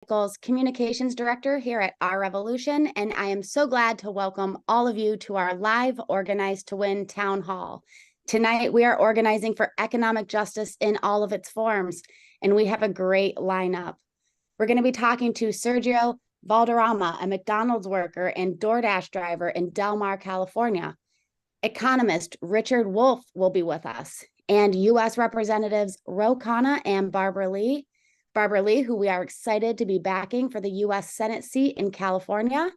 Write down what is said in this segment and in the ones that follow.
Nichols, Communications Director here at Our Revolution, and I am so glad to welcome all of you to our live Organize to Win Town Hall. Tonight, we are organizing for economic justice in all of its forms, and we have a great lineup. We're going to be talking to Sergio Valderrama, a McDonald's worker and DoorDash driver in Del Mar, California. Economist Richard Wolff will be with us, and U.S. Representatives Khanna and Barbara Lee, who we are excited to be backing for the U.S. Senate seat in California.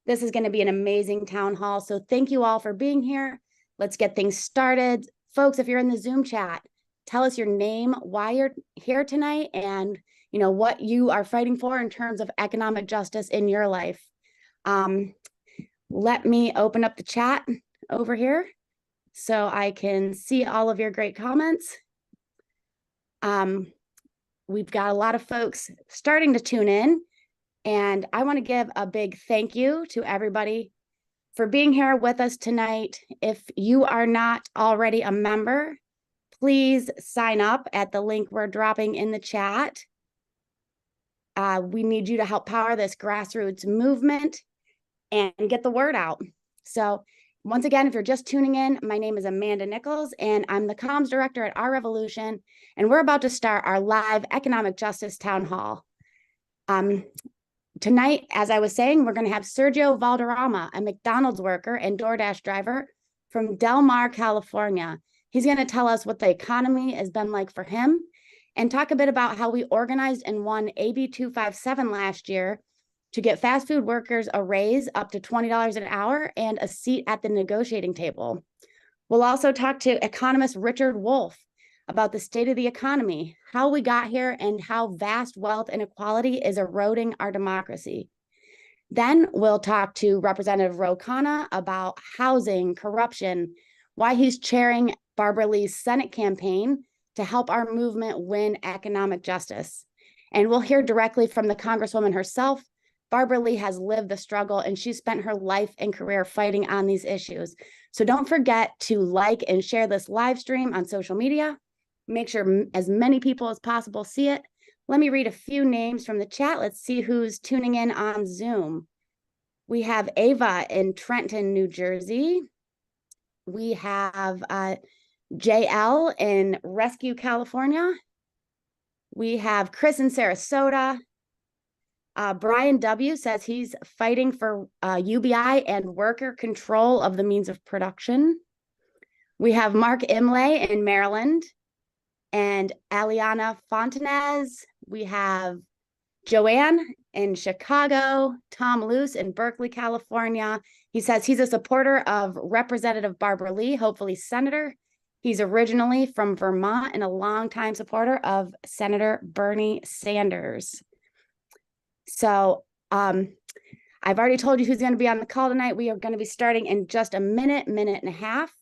This is going to be an amazing town hall, so thank you all for being here. Let's get things started. Folks, if you're in the Zoom chat, tell us your name, why you're here tonight, and what you are fighting for in terms of economic justice in your life. Let me open up the chat over here so I can see all of your great comments. We've got a lot of folks starting to tune in, and I want to give a big thank you to everybody for being here with us tonight. If you are not already a member, please sign up at the link we're dropping in the chat. We need you to help power this grassroots movement and get the word out. So once again, if you're just tuning in, my name is Amanda Nichols, and I'm the comms director at Our Revolution, and we're about to start our live economic justice town hall. Tonight, as I was saying, we're going to have Sergio Valderrama, a McDonald's worker and DoorDash driver from Del Mar, California. He's going to tell us what the economy has been like for him and talk a bit about how we organized and won AB 257 last year to get fast food workers a raise up to $20 an hour and a seat at the negotiating table. We'll also talk to economist Richard Wolff about the state of the economy, how we got here, and how vast wealth inequality is eroding our democracy. Then we'll talk to Representative Khanna about housing, corruption, why he's chairing Barbara Lee's Senate campaign to help our movement win economic justice. And we'll hear directly from the Congresswoman herself. Barbara Lee has lived the struggle, and she spent her life and career fighting on these issues. So don't forget to like and share this live stream on social media. Make sure as many people as possible see it. Let me read a few names from the chat. Let's see who's tuning in on Zoom. We have Ava in Trenton, New Jersey. We have JL in Rescue, California. We have Chris in Sarasota. Brian W. says he's fighting for UBI and worker control of the means of production. We have Mark Imlay in Maryland and Aliana Fontanez. We have Joanne in Chicago, Tom Luce in Berkeley, California. He says he's a supporter of Representative Barbara Lee, hopefully senator. He's originally from Vermont and a longtime supporter of Senator Bernie Sanders. So I've already told you who's going to be on the call tonight. We are going to be starting in just a minute and a half.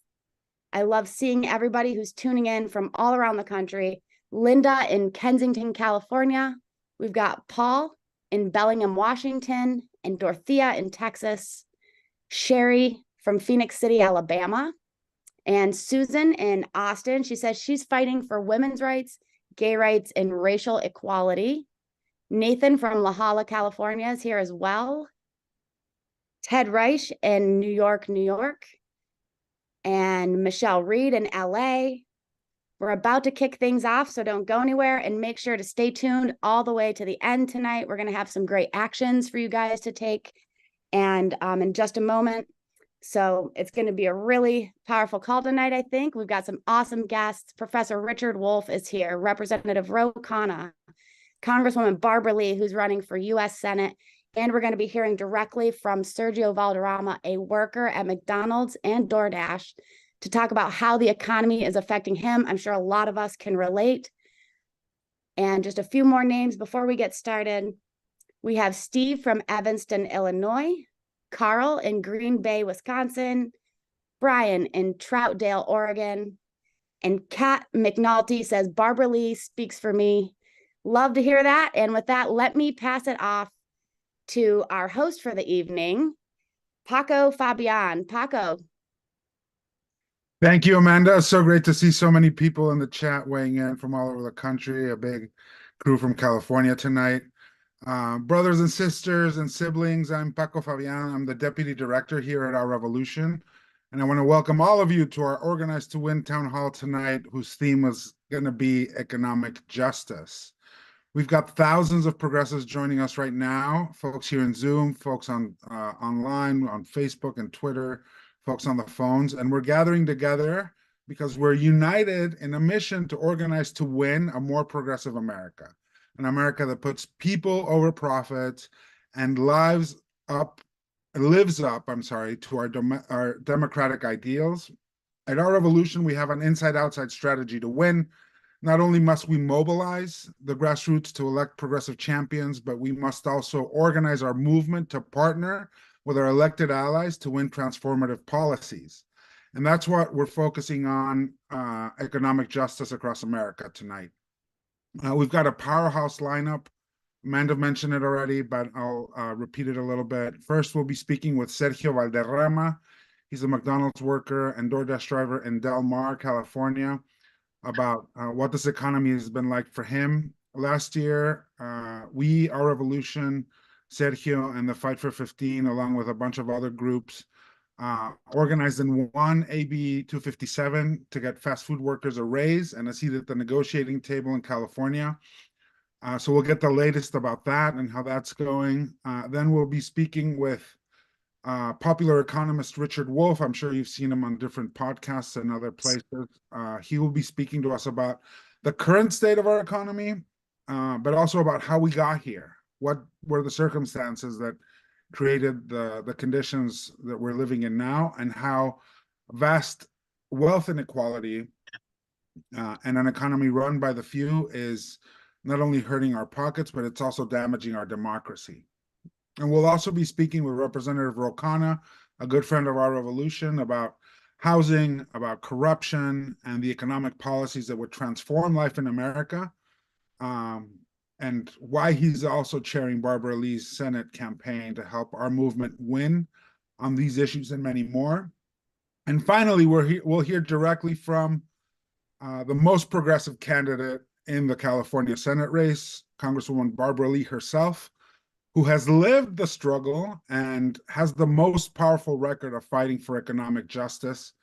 I love seeing everybody who's tuning in from all around the country. Linda in Kensington, California. We've got Paul in Bellingham, Washington, and Dorothea in Texas. Sherry from Phoenix City, Alabama. And Susan in Austin. She says she's fighting for women's rights, gay rights, and racial equality. Nathan from La Jolla, California is here as well. Ted Reich in New York, New York. And Michelle Reed in LA. We're about to kick things off, so don't go anywhere, and make sure to stay tuned all the way to the end tonight. We're going to have some great actions for you guys to take and in just a moment. So it's going to be a really powerful call tonight, I think. We've got some awesome guests. Professor Richard Wolff is here, Representative Khanna, Congresswoman Barbara Lee, who's running for U.S. Senate, and we're going to be hearing directly from Sergio Valderrama, a worker at McDonald's and DoorDash, to talk about how the economy is affecting him. I'm sure a lot of us can relate. And just a few more names before we get started. We have Steve from Evanston, Illinois, Carl in Green Bay, Wisconsin, Brian in Troutdale, Oregon, and Kat McNulty says, Barbara Lee speaks for me. Love to hear that. And with that, let me pass it off to our host for the evening, Paco Fabian. Paco. Thank you, Amanda. So great to see so many people in the chat weighing in from all over the country. A big crew from California tonight. Brothers and sisters and siblings, I'm Paco Fabian. I'm the Deputy Director here at Our Revolution. And I want to welcome all of you to our Organized to Win Town Hall tonight, whose theme is going to be economic justice. We've got thousands of progressives joining us right now, folks here in Zoom, folks on online, on Facebook and Twitter, folks on the phones. And we're gathering together because we're united in a mission to organize to win a more progressive America, an America that puts people over profits and lives up, to our democratic ideals. At Our Revolution, we have an inside-outside strategy to win. Not only must we mobilize the grassroots to elect progressive champions, but we must also organize our movement to partner with our elected allies to win transformative policies. And that's what we're focusing on, economic justice across America tonight. We've got a powerhouse lineup. Amanda mentioned it already, but I'll repeat it a little bit. First, we'll be speaking with Sergio Valderrama. He's a McDonald's worker and DoorDash driver in Del Mar, California, about what this economy has been like for him. Last year, Our Revolution, Sergio, and the Fight for 15, along with a bunch of other groups, organized in one AB 257 to get fast food workers a raise and a seat at the negotiating table in California. So we'll get the latest about that and how that's going. Then we'll be speaking with popular economist Richard Wolff. I'm sure you've seen him on different podcasts and other places. He will be speaking to us about the current state of our economy, but also about how we got here. What were the circumstances that created the conditions that we're living in now, and how vast wealth inequality and an economy run by the few is not only hurting our pockets, but it's also damaging our democracy. And we'll also be speaking with Representative Khanna, a good friend of Our Revolution, about housing, about corruption, and the economic policies that would transform life in America, and why he's also chairing Barbara Lee's Senate campaign to help our movement win on these issues and many more. And finally, we'll hear directly from the most progressive candidate in the California Senate race, Congresswoman Barbara Lee herself, who has lived the struggle and has the most powerful record of fighting for economic justice.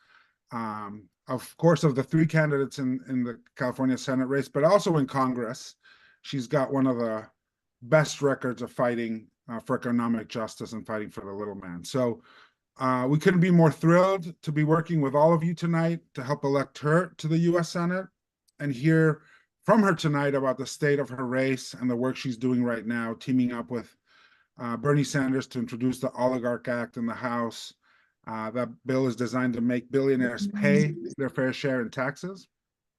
Of course, of the three candidates in the California Senate race, but also in Congress, she's got one of the best records of fighting for economic justice and fighting for the little man. So we couldn't be more thrilled to be working with all of you tonight to help elect her to the U.S. Senate and hear from her tonight about the state of her race and the work she's doing right now, teaming up with Bernie Sanders to introduce the Oligarch Act in the House. That bill is designed to make billionaires pay their fair share in taxes.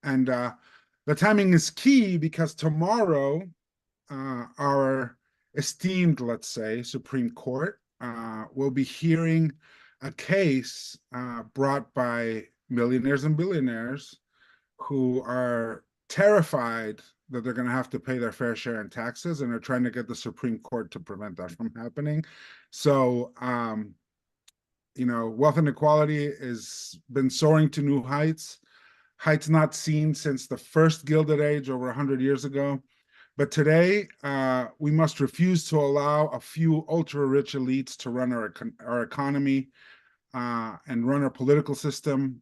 And the timing is key because tomorrow, our esteemed, let's say, Supreme Court will be hearing a case brought by millionaires and billionaires who are terrified that they're going to have to pay their fair share in taxes, and are trying to get the Supreme Court to prevent that from happening. So, wealth inequality has been soaring to new heights not seen since the first Gilded Age over 100 years ago. But today, we must refuse to allow a few ultra-rich elites to run our economy and run our political system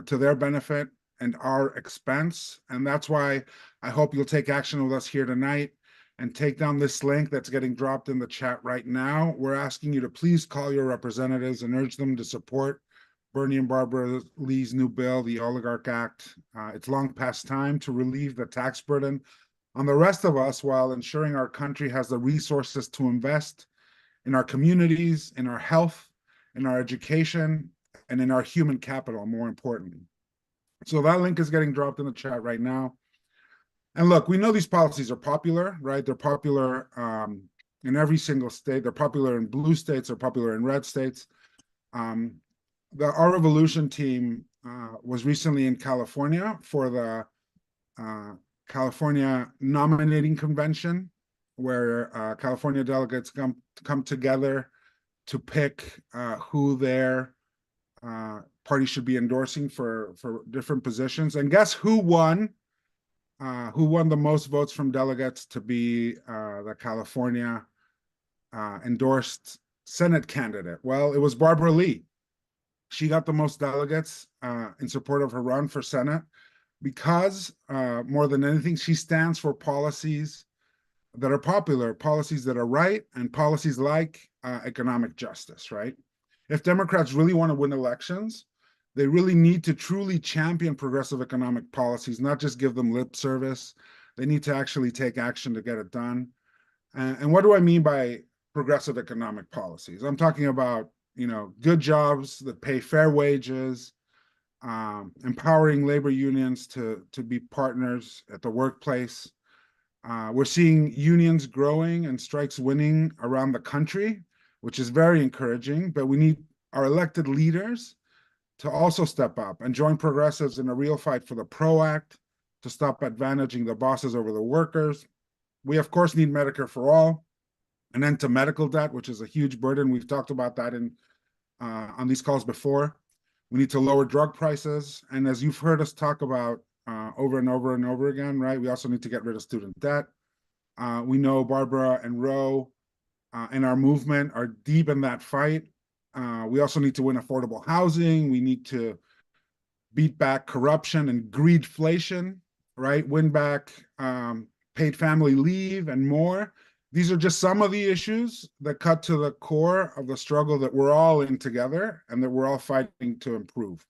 to their benefit and our expense. And that's why I hope you'll take action with us here tonight and take down this link that's getting dropped in the chat right now. We're asking you to please call your representatives and urge them to support Bernie and Barbara Lee's new bill, the Oligarch Act. It's long past time to relieve the tax burden on the rest of us while ensuring our country has the resources to invest in our communities, in our health, in our education, and in our human capital, more importantly. So that link is getting dropped in the chat right now. And look, we know these policies are popular, right? They're popular in every single state. They're popular in blue states. They're popular in red states. Our Revolution team was recently in California for the California nominating convention, where California delegates come together to pick who their party should be endorsing for different positions. And guess who won who won the most votes from delegates to be the California endorsed Senate candidate? Well, it was Barbara Lee. She got the most delegates in support of her run for Senate because, more than anything, she stands for policies that are popular, policies that are right, and policies like economic justice, right? If Democrats really want to win elections, they really need to truly champion progressive economic policies, not just give them lip service. They need to actually take action to get it done. And what do I mean by progressive economic policies? I'm talking about, good jobs that pay fair wages, empowering labor unions to be partners at the workplace. We're seeing unions growing and strikes winning around the country, which is very encouraging, but we need our elected leaders to also step up and join progressives in a real fight for the PRO Act, to stop advantaging the bosses over the workers. We, of course, need Medicare for all, an end to medical debt, which is a huge burden. We've talked about that on these calls before. We need to lower drug prices. And as you've heard us talk about over and over and over again, right, we also need to get rid of student debt. We know Barbara and Ro and our movement are deep in that fight. We also need to win affordable housing. We need to beat back corruption and greedflation, right? Win back paid family leave and more. These are just some of the issues that cut to the core of the struggle that we're all in together and that we're all fighting to improve.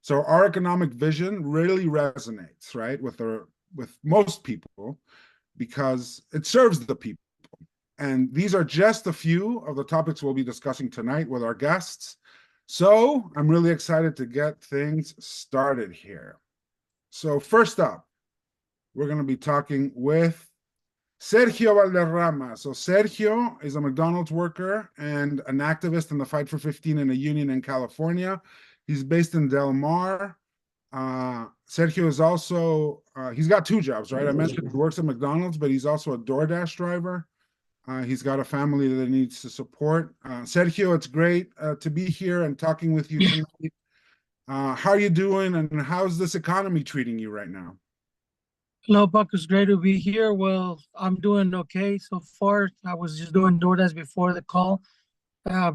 So our economic vision really resonates, right, with most people, because it serves the people. And these are just a few of the topics we'll be discussing tonight with our guests. So I'm really excited to get things started here. So first up, we're going to be talking with Sergio Valderrama. So Sergio is a McDonald's worker and an activist in the Fight for 15 in a union in California. He's based in Del Mar. Sergio is also, he's got two jobs, right? I mentioned he works at McDonald's, but he's also a DoorDash driver. He's got a family that he needs to support. Sergio, it's great to be here and talking with you tonight. How are you doing, and how's this economy treating you right now? Hello, Buck. It's great to be here. Well, I'm doing okay so far. I was just doing DoorDash before the call.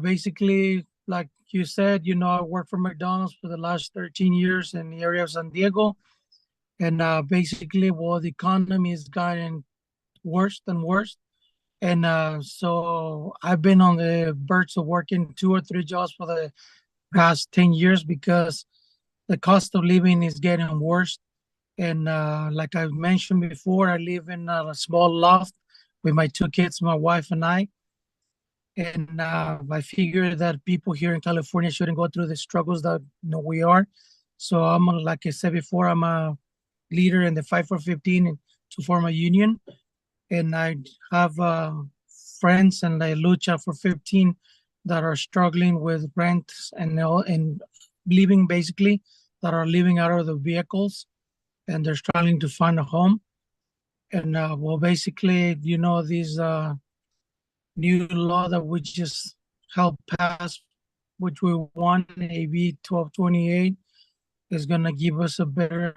Basically, like you said, I worked for McDonald's for the last 13 years in the area of San Diego. And basically, the economy has gotten worse and worse. And so I've been on the verge of working 2 or 3 jobs for the past 10 years because the cost of living is getting worse. And like I mentioned before, I live in a small loft with my 2 kids, my wife and I. And I figure that people here in California shouldn't go through the struggles that we are. So like I said before, I'm a leader in the Fight for 15 to form a union. And I have friends in the Lucha for 15 that are struggling with rent and living, basically, that are living out of the vehicles, and they're struggling to find a home. And basically, these new law that we just helped pass, which we want, AB 1228, is going to give us a better,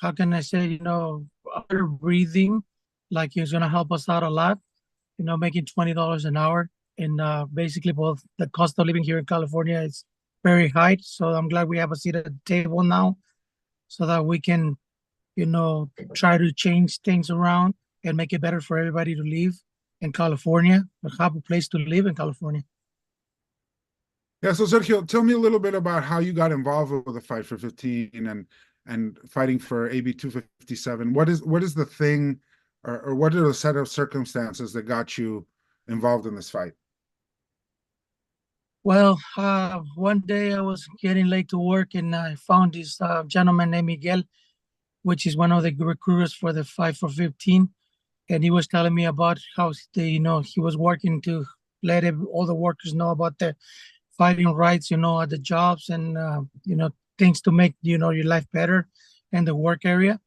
how can I say, better breathing. Like, it's going to help us out a lot, making $20 an hour. And basically, the cost of living here in California is very high. So I'm glad we have a seat at the table now so that we can, try to change things around and make it better for everybody to live in California, or have a place to live in California. Yeah, so Sergio, tell me a little bit about how you got involved with the Fight for 15 and fighting for AB 257. What is the thing, or what are the set of circumstances that got you involved in this fight? Well, one day I was getting late to work, and I found this gentleman named Miguel, which is one of the recruiters for the Fight for 15. And he was telling me about how he was working to let all the workers know about the fighting rights, at the jobs, and things to make your life better in the work area.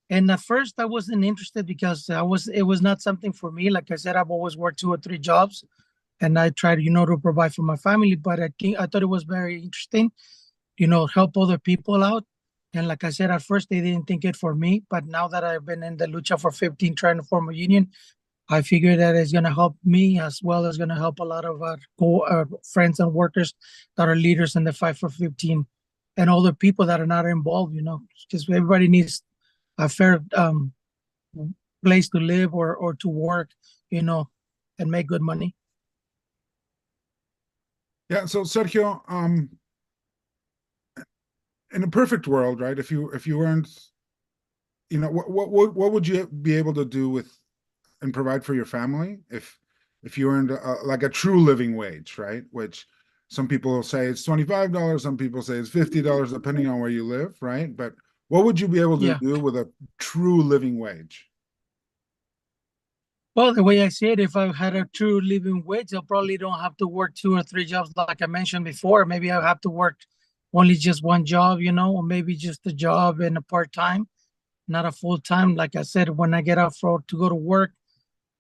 And at first I wasn't interested because it was not something for me. Like I said, I've always worked 2 or 3 jobs, and I tried to provide for my family. But I thought it was very interesting, help other people out. And like I said, at first they didn't think it for me, but now that I've been in the lucha for 15, trying to form a union, I figure that it's going to help me as well as going to help a lot of our friends and workers that are leaders in the fight for 15 and all the people that are not involved, because everybody needs a fair place to live or to work, and make good money. Yeah, so Sergio, in a perfect world, right? If you weren't, what would you be able to do with and provide for your family if you earned like a true living wage, right? Which some people say it's $25, some people say it's $50, depending on where you live, right? But what would you be able to do with a true living wage? Well, the way I see it, if I had a true living wage, I probably don't have to work 2 or 3 jobs like I mentioned before. Maybe I have to work only just one job, or maybe just a job and a part-time, not a full-time. Like I said, when I get out to go to work,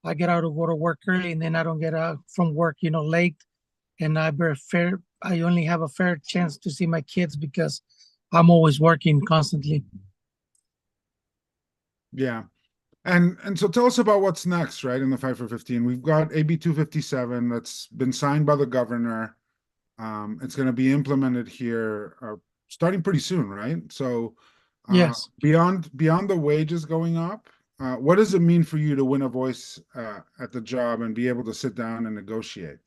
I get out to go to work early, and then I don't get out from work, late. And I only have a fair chance to see my kids because I'm always working constantly. Yeah. And so tell us about what's next, right? In the Fight for 15, we've got AB 257 that's been signed by the governor. It's going to be implemented here starting pretty soon, right? So Yes. beyond the wages going up, what does it mean for you to win a voice at the job and be able to sit down and negotiate?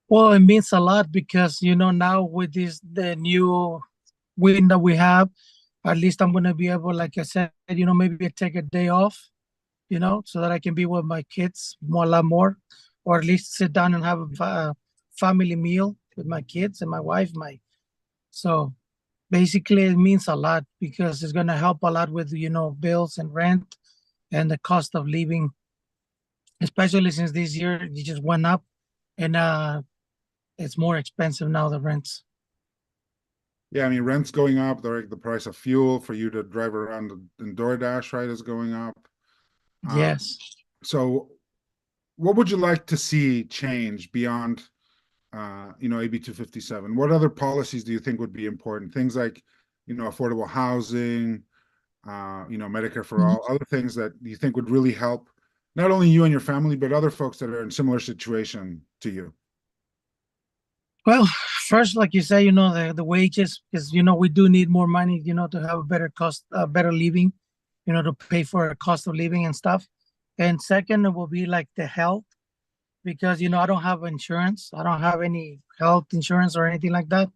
Well, it means a lot because, now with the new win that we have, at least I'm going to be able, like I said, maybe take a day off, so that I can be with my kids a lot more, or at least sit down and have a family meal with my kids and my wife. So basically it means a lot because it's going to help a lot with, bills and rent and the cost of living, especially since this year it just went up and it's more expensive now, the rents. Yeah, I mean, rent's going up. The price of fuel for you to drive around in DoorDash, right, is going up. Yes. So what would you like to see change beyond, AB 257? What other policies do you think would be important? Things like, affordable housing, Medicare for all, other things that you think would really help not only you and your family, but other folks that are in similar situation to you? Well, first, like you say, the wages, because, we do need more money, to have a better cost, better living, to pay for the cost of living and stuff. And second, it will be like the health, because, I don't have insurance. I don't have any health insurance or anything like that.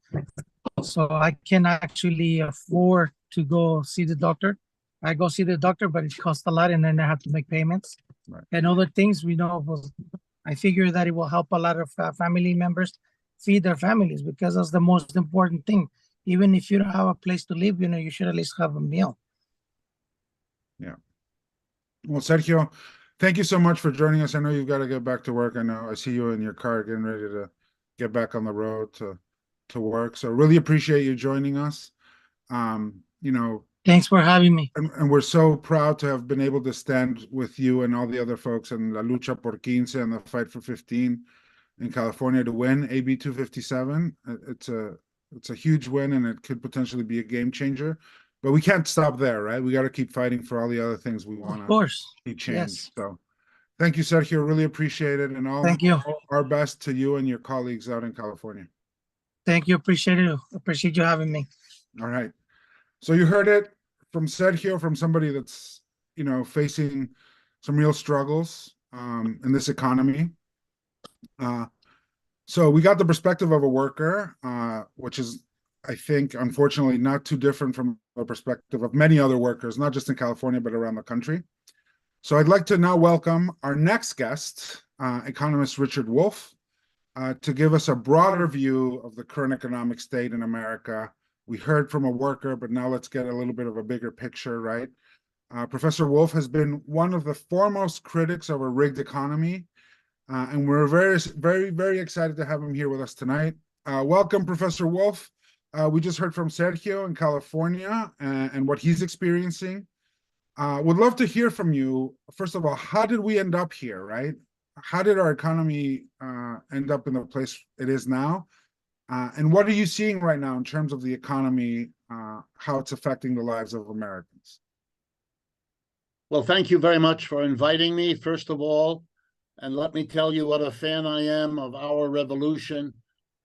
So I can actually afford to go see the doctor. I go see the doctor, but it costs a lot, and then I have to make payments. Right. And other things, I figure that it will help a lot of family members feed their families, because that's the most important thing. Even if you don't have a place to live, you should at least have a meal. Yeah. Well, Sergio, thank you so much for joining us. I know you've got to get back to work. I see you in your car getting ready to get back on the road to work. So really appreciate you joining us. Thanks for having me. And we're so proud to have been able to stand with you and all the other folks in La Lucha por 15 and the Fight for 15 in California to win AB 257. It's a huge win, and it could potentially be a game changer. But we can't stop there, right? We got to keep fighting for all the other things we want to see change. Yes. So thank you, Sergio. Really appreciate it. And thank you. All our best to you and your colleagues out in California. Thank you. Appreciate it. Appreciate you having me. All right. So you heard it from Sergio, from somebody that's, facing some real struggles in this economy. So we got the perspective of a worker, which is, I think, unfortunately, not too different from the perspective of many other workers, not just in California, but around the country. So I'd like to now welcome our next guest, economist Richard Wolff, to give us a broader view of the current economic state in America. We heard from a worker, but now let's get a little bit of a bigger picture, right? Professor Wolff has been one of the foremost critics of a rigged economy, and we're very, very, very excited to have him here with us tonight. Welcome, Professor Wolff. We just heard from Sergio in California and what he's experiencing. Would love to hear from you. First of all, how did we end up here, right? How did our economy end up in the place it is now? And what are you seeing right now in terms of the economy how it's affecting the lives of Americans. Well, thank you very much for inviting me, first of all. And let me tell you what a fan I am of our revolution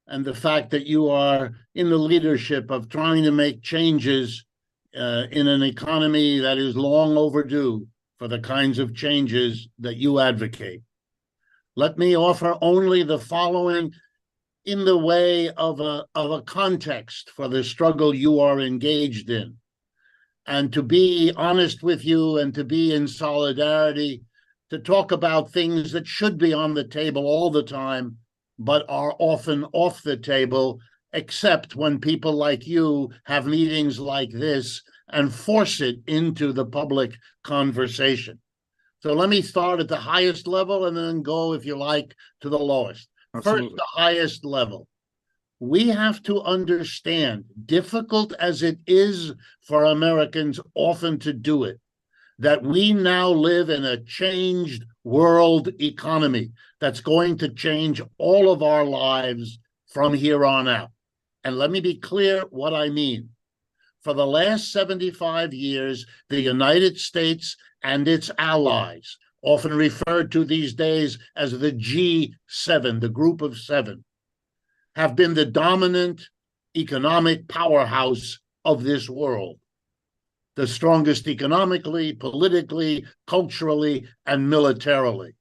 and the fact that you are in the leadership of trying to make changes in an economy that is long overdue for the kinds of changes that you advocate. Let me offer only the following in the way of a context for the struggle you are engaged in. And to be honest with you and to be in solidarity, to talk about things that should be on the table all the time, but are often off the table, except when people like you have meetings like this and force it into the public conversation. So let me start at the highest level and then go, if you like, to the lowest. Absolutely. First, the highest level. We have to understand, difficult as it is for Americans often to do it, that we now live in a changed world economy that's going to change all of our lives from here on out. And let me be clear what I mean. For the last 75 years, the United States and its allies, often referred to these days as the G7, the group of seven, have been the dominant economic powerhouse of this world. The strongest economically, politically, culturally, and militarily.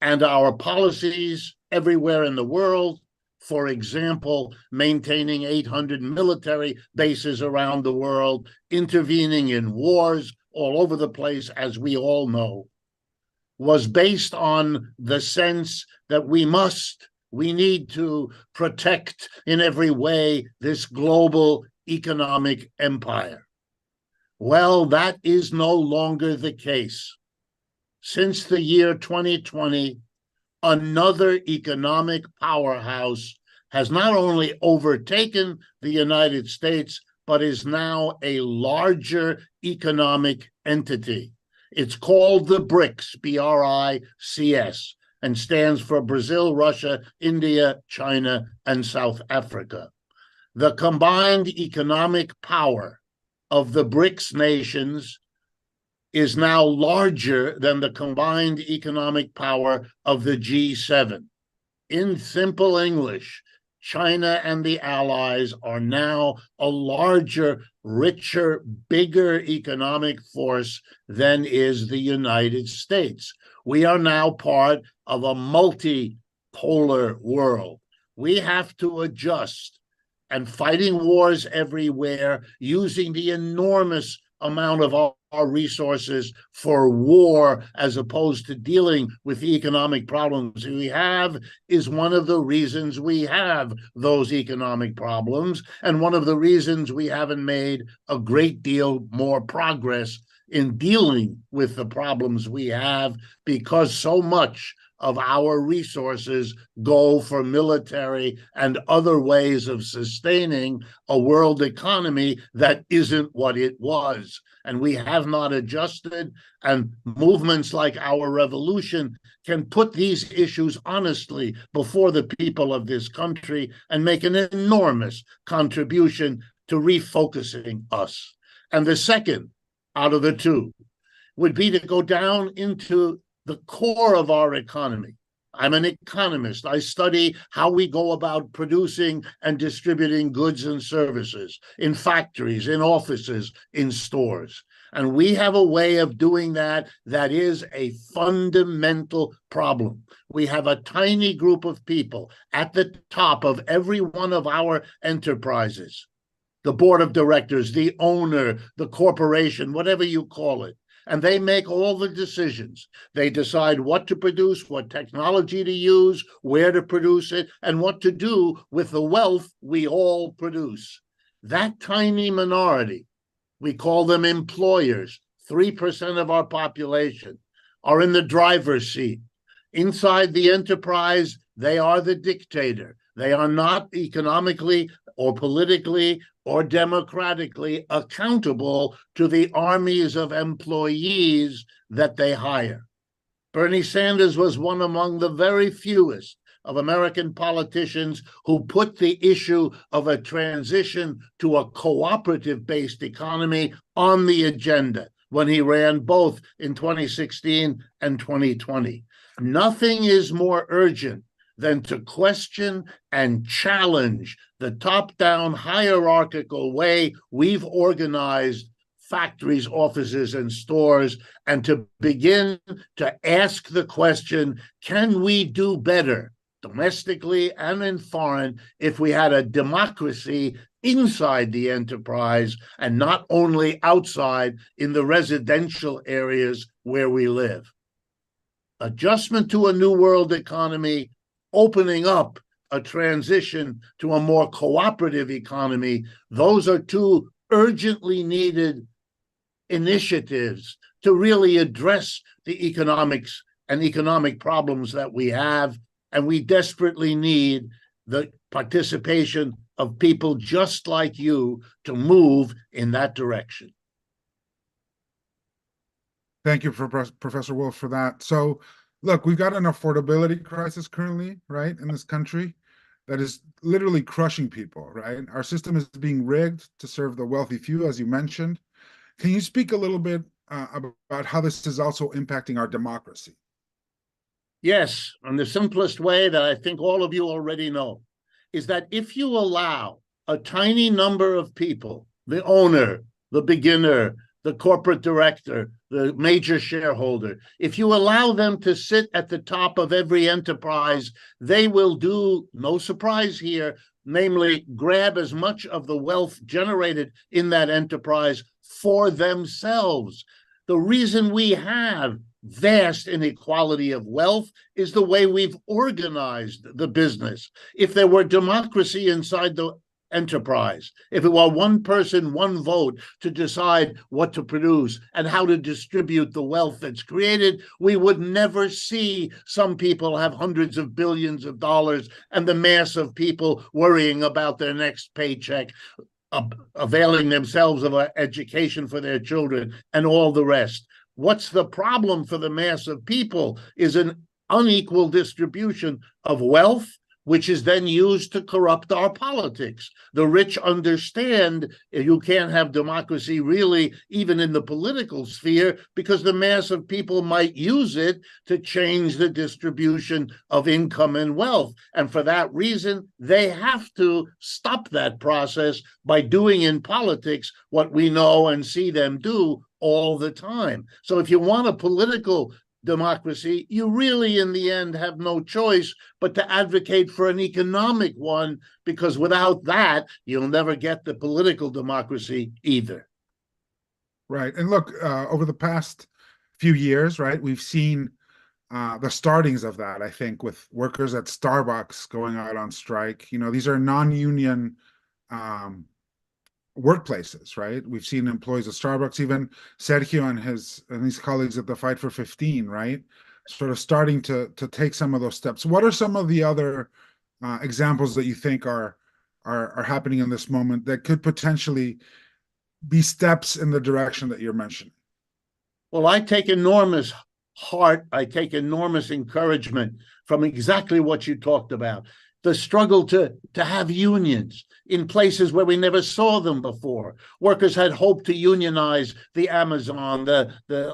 And our policies everywhere in the world, for example, maintaining 800 military bases around the world, intervening in wars all over the place, as we all know, was based on the sense that we need to protect in every way this global economic empire. Well, that is no longer the case. Since the year 2020, another economic powerhouse has not only overtaken the United States, but is now a larger economic entity. It's called the BRICS, B-R-I-C-S, and stands for Brazil, Russia, India, China, and South Africa. The combined economic power of the BRICS nations is now larger than the combined economic power of the G7. In simple English, China and the allies are now a larger, richer, bigger economic force than is the United States. We are now part of a multipolar world. We have to adjust, and fighting wars everywhere, using the enormous amount of our resources for war as opposed to dealing with the economic problems we have is one of the reasons we have those economic problems, and one of the reasons we haven't made a great deal more progress in dealing with the problems we have, because so much of our resources go for military and other ways of sustaining a world economy that isn't what it was. And we have not adjusted, and movements like our revolution can put these issues honestly before the people of this country and make an enormous contribution to refocusing us. And the second out of the two would be to go down into the core of our economy. I'm an economist. I study how we go about producing and distributing goods and services in factories, in offices, in stores. And we have a way of doing that that is a fundamental problem. We have a tiny group of people at the top of every one of our enterprises, the board of directors, the owner, the corporation, whatever you call it. And they make all the decisions. They decide what to produce, what technology to use, where to produce it, and what to do with the wealth we all produce. That tiny minority, we call them employers, 3% of our population, are in the driver's seat. Inside the enterprise, they are the dictator. They are not economically or politically or democratically accountable to the armies of employees that they hire. Bernie Sanders was one among the very fewest of American politicians who put the issue of a transition to a cooperative-based economy on the agenda when he ran both in 2016 and 2020. Nothing is more urgent than to question and challenge the top-down hierarchical way we've organized factories, offices, and stores, and to begin to ask the question, can we do better domestically and in foreign if we had a democracy inside the enterprise and not only outside in the residential areas where we live? Adjustment to a new world economy, opening up a transition to a more cooperative economy, those are two urgently needed initiatives to really address the economics and economic problems that we have. And we desperately need the participation of people just like you to move in that direction. Thank you, Professor Wolff, for that. So, look, we've got an affordability crisis currently, right, in this country that is literally crushing people, right? Our system is being rigged to serve the wealthy few, as you mentioned. Can you speak a little bit about how this is also impacting our democracy? Yes, and the simplest way that I think all of you already know is that if you allow a tiny number of people, the owner, the beginner, the corporate director, the major shareholder, if you allow them to sit at the top of every enterprise, they will do, no surprise here, namely grab as much of the wealth generated in that enterprise for themselves. The reason we have vast inequality of wealth is the way we've organized the business. If there were democracy inside the enterprise, if it were one person, one vote to decide what to produce and how to distribute the wealth that's created, we would never see some people have hundreds of billions of dollars and the mass of people worrying about their next paycheck, availing themselves of education for their children and all the rest. What's the problem for the mass of people is an unequal distribution of wealth, which is then used to corrupt our politics. The rich understand you can't have democracy really even in the political sphere because the mass of people might use it to change the distribution of income and wealth. And for that reason, they have to stop that process by doing in politics what we know and see them do all the time. So if you want a political democracy, you really, in the end, have no choice but to advocate for an economic one, because without that, you'll never get the political democracy either. Right. And look, over the past few years, right, we've seen the startings of that, I think, with workers at Starbucks going out on strike. You know, these are non-union workplaces, right? We've seen employees of Starbucks, even Sergio and his colleagues at the Fight for 15, right? Sort of starting to take some of those steps. What are some of the other examples that you think are happening in this moment that could potentially be steps in the direction that you're mentioning? Well, I take enormous heart, I take enormous encouragement from exactly what you talked about. The struggle to have unions in places where we never saw them before. Workers had hoped to unionize the Amazon,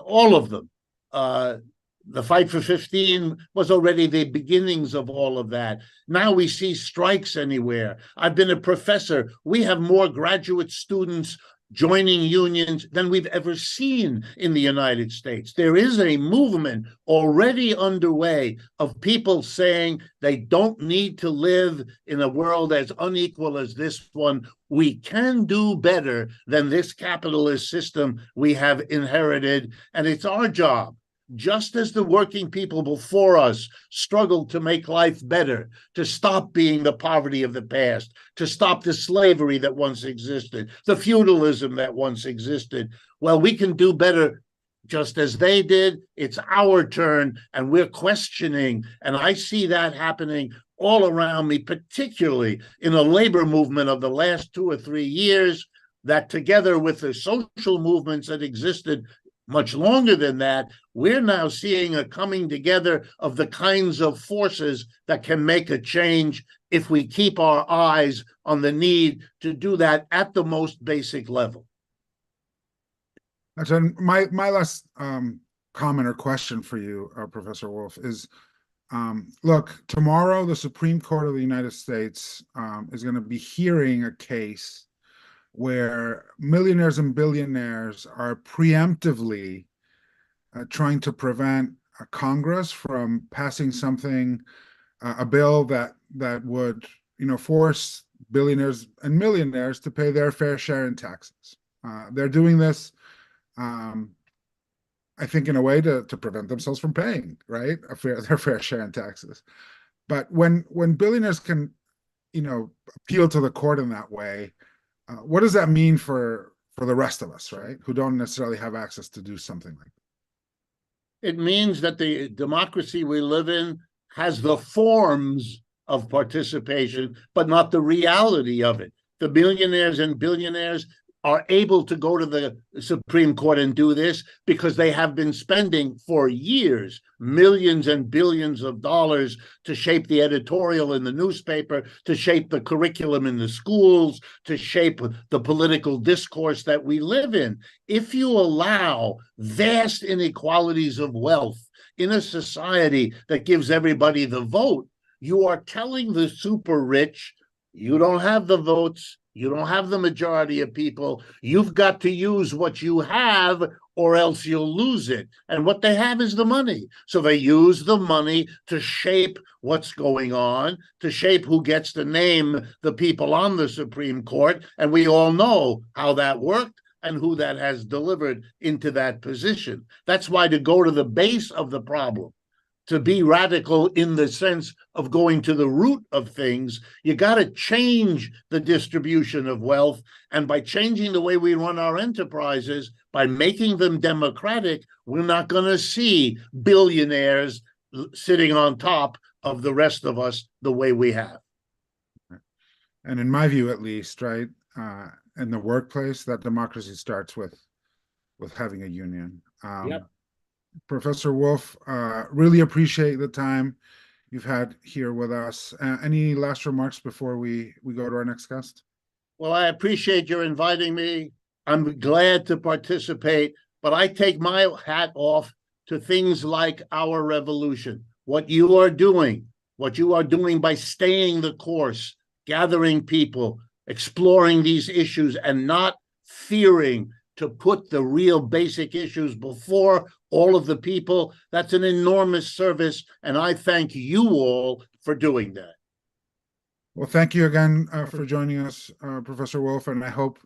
all of them. The Fight for 15 was already the beginnings of all of that. Now we see strikes anywhere. I've been a professor. We have more graduate students joining unions than we've ever seen in the United States. There is a movement already underway of people saying they don't need to live in a world as unequal as this one. We can do better than this capitalist system we have inherited, and it's our job. Just as the working people before us struggled to make life better, to stop being the poverty of the past, to stop the slavery that once existed, the feudalism that once existed, well, we can do better just as they did. It's our turn, and we're questioning, and I see that happening all around me, particularly in a labor movement of the last 2 or 3 years, that together with the social movements that existed much longer than that, we're now seeing a coming together of the kinds of forces that can make a change if we keep our eyes on the need to do that at the most basic level. Actually, my last comment or question for you, Professor Wolff, is look, tomorrow the Supreme Court of the United States is going to be hearing a case where millionaires and billionaires are preemptively trying to prevent Congress from passing something, a bill that would, force billionaires and millionaires to pay their fair share in taxes. They're doing this, I think, in a way to prevent themselves from paying, right, their fair share in taxes. But when billionaires can, appeal to the court in that way, what does that mean for the rest of us, right, who don't necessarily have access to do something like that? It means that the democracy we live in has the forms of participation, but not the reality of it. The millionaires and billionaires are able to go to the Supreme Court and do this because they have been spending for years millions and billions of dollars to shape the editorial in the newspaper, to shape the curriculum in the schools, to shape the political discourse that we live in. If you allow vast inequalities of wealth in a society that gives everybody the vote, you are telling the super rich, you don't have the votes, you don't have the majority of people. You've got to use what you have or else you'll lose it. And what they have is the money. So they use the money to shape what's going on, to shape who gets to name the people on the Supreme Court. And we all know how that worked and who that has delivered into that position. That's why, to go to the base of the problem, to be radical in the sense of going to the root of things, you got to change the distribution of wealth. And by changing the way we run our enterprises, by making them democratic, we're not going to see billionaires sitting on top of the rest of us the way we have. And in my view, at least, right, in the workplace, that democracy starts with having a union. Yep. Professor Wolff, really appreciate the time you've had here with us. Any last remarks before we go to our next guest? Well, I appreciate your inviting me. I'm glad to participate, but I take my hat off to things like our revolution. What you are doing by staying the course, gathering people, exploring these issues, and not fearing to put the real basic issues before all of the people. That's an enormous service, and I thank you all for doing that. Well, thank you again for joining us, Professor Wolff, and I hope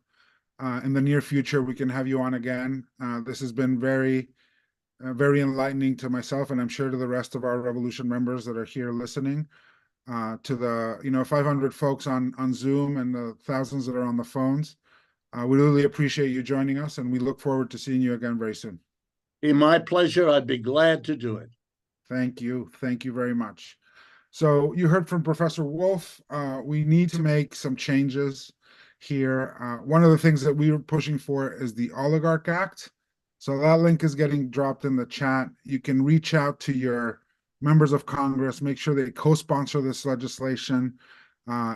in the near future we can have you on again. This has been very enlightening to myself, and I'm sure to the rest of our Revolution members that are here listening, to the 500 folks on Zoom and the thousands that are on the phones. We really appreciate you joining us, and we look forward to seeing you again very soon. Be my pleasure. I'd be glad to do it. Thank you. Thank you very much. So you heard from Professor Wolff. We need to make some changes here. One of the things that we were pushing for is the Oligarch Act. So that link is getting dropped in the chat. You can reach out to your members of Congress, make sure they co-sponsor this legislation.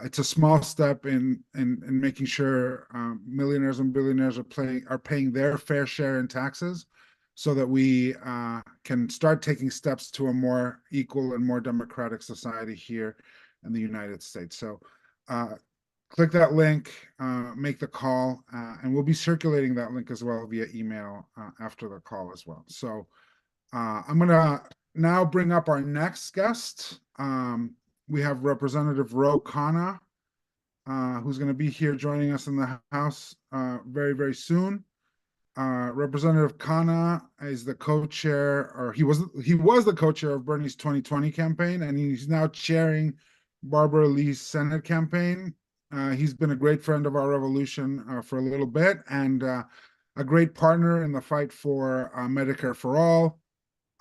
It's a small step in making sure millionaires and billionaires are paying their fair share in taxes, so that we can start taking steps to a more equal and more democratic society here in the United States. So click that link, make the call, and we'll be circulating that link as well via email after the call as well. So I'm going to now bring up our next guest. We have Representative Ro Khanna, who's going to be here joining us in the House very, very soon. Representative Khanna is the co-chair, or he was the co-chair of Bernie's 2020 campaign, and he's now chairing Barbara Lee's Senate campaign. He's been a great friend of our revolution for a little bit, and a great partner in the fight for Medicare for All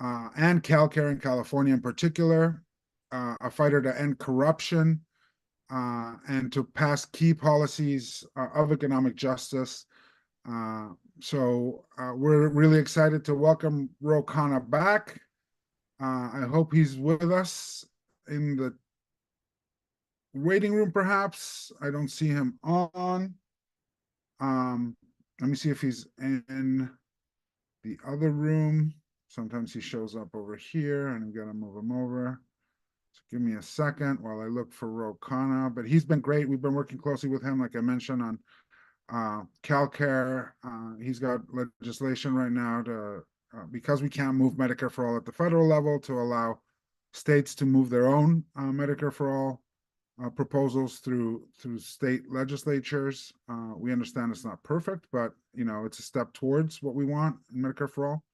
and CalCare in California in particular. A fighter to end corruption and to pass key policies of economic justice. So we're really excited to welcome Ro Khanna back. I hope he's with us in the waiting room, perhaps. I don't see him on. Let me see if he's in the other room. Sometimes he shows up over here, and I'm gonna move him over. So give me a second while I look for Ro Khanna. But he's been great. We've been working closely with him, like I mentioned, on CalCare. He's got legislation right now to because we can't move Medicare for all at the federal level, to allow states to move their own Medicare for all proposals through state legislatures. We understand it's not perfect, but it's a step towards what we want in Medicare for all.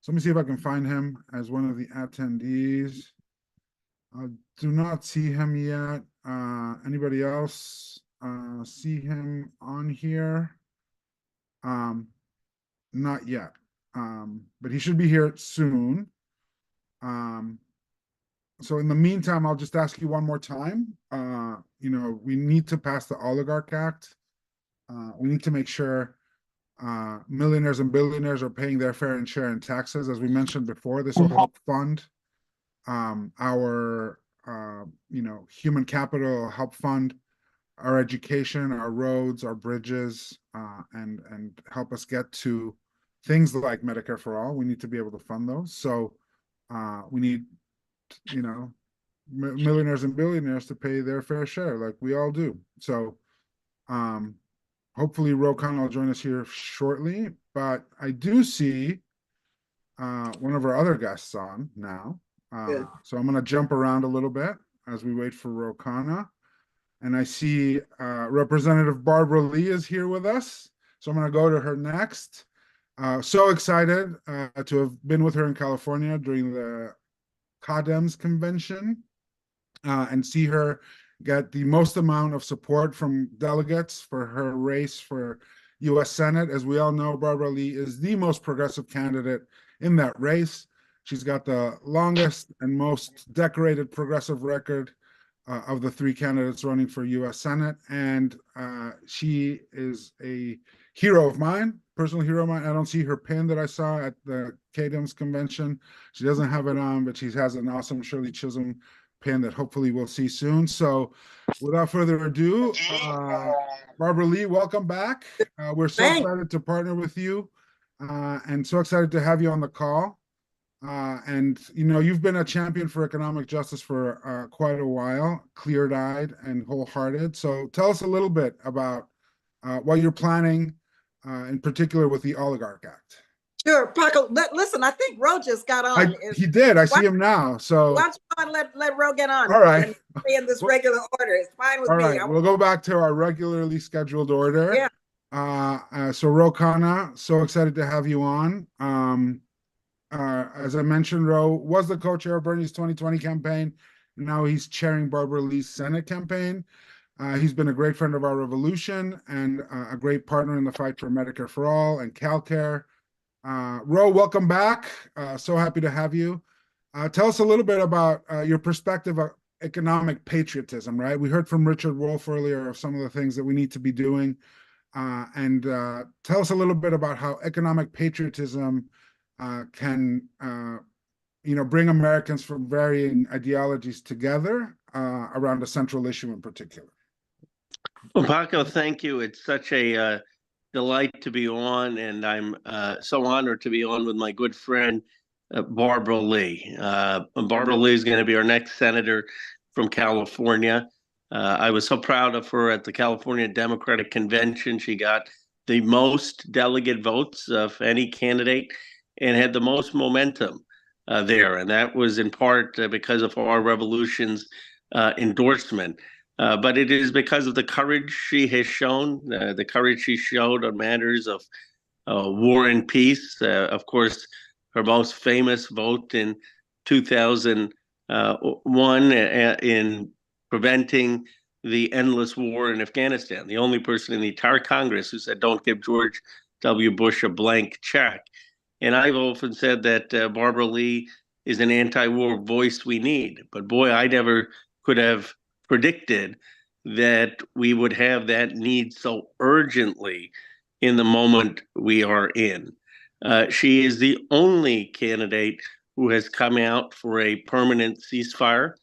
So let me see if I can find him as one of the attendees. I do not see him yet. Anybody else see him on here? Not yet. But he should be here soon. So in the meantime, I'll just ask you one more time. We need to pass the Oligarch Act. We need to make sure millionaires and billionaires are paying their fair share in taxes. As we mentioned before, this will help fund our human capital, help fund our education, our roads, our bridges, and help us get to things like Medicare for all. We need to be able to fund those. So we need, millionaires and billionaires to pay their fair share, like we all do. So hopefully Ro Khanna will join us here shortly. But I do see one of our other guests on now. So I'm going to jump around a little bit as we wait for Ro Khanna. And I see Representative Barbara Lee is here with us. So I'm going to go to her next. So excited to have been with her in California during the CADEMS convention and see her get the most amount of support from delegates for her race for U.S. Senate. As we all know, Barbara Lee is the most progressive candidate in that race. She's got the longest and most decorated progressive record of the three candidates running for U.S. Senate, and she is a hero of mine, personal hero of mine. I don't see her pin that I saw at the CADEMS convention. She doesn't have it on, but she has an awesome Shirley Chisholm pin that hopefully we'll see soon. So without further ado, Barbara Lee, welcome back. We're so excited to partner with you and so excited to have you on the call. And you've been a champion for economic justice for quite a while, clear-eyed and wholehearted. So tell us a little bit about what you're planning, in particular with the Oligarch Act. Sure, Paco. Listen, I think Ro just got on. He did. I see him now. So why don't you let Ro get on? All right. Stay in this regular order. It's fine with me. All right. We'll go back to our regularly scheduled order. Yeah. So Ro Khanna, so excited to have you on. As I mentioned, Ro was the co-chair of Bernie's 2020 campaign. Now he's chairing Barbara Lee's Senate campaign. He's been a great friend of our revolution and a great partner in the fight for Medicare for All and CalCare. Ro, welcome back. So happy to have you. Tell us a little bit about your perspective of economic patriotism, right? We heard from Richard Wolff earlier of some of the things that we need to be doing. And tell us a little bit about how economic patriotism can bring Americans from varying ideologies together around a central issue in particular. Well, Paco, thank you. It's such a delight to be on, and I'm so honored to be on with my good friend, Barbara Lee. Barbara Lee is going to be our next senator from California. I was so proud of her at the California Democratic Convention. She got the most delegate votes of any candidate and had the most momentum there. And that was in part because of our revolution's endorsement. But it is because of the courage she has shown, the courage she showed on matters of war and peace. Of course, her most famous vote in 2001 in preventing the endless war in Afghanistan, the only person in the entire Congress who said, don't give George W. Bush a blank check. And I've often said that Barbara Lee is an anti-war voice we need. But boy, I never could have predicted that we would have that need so urgently in the moment we are in. She is the only candidate who has come out for a permanent ceasefire.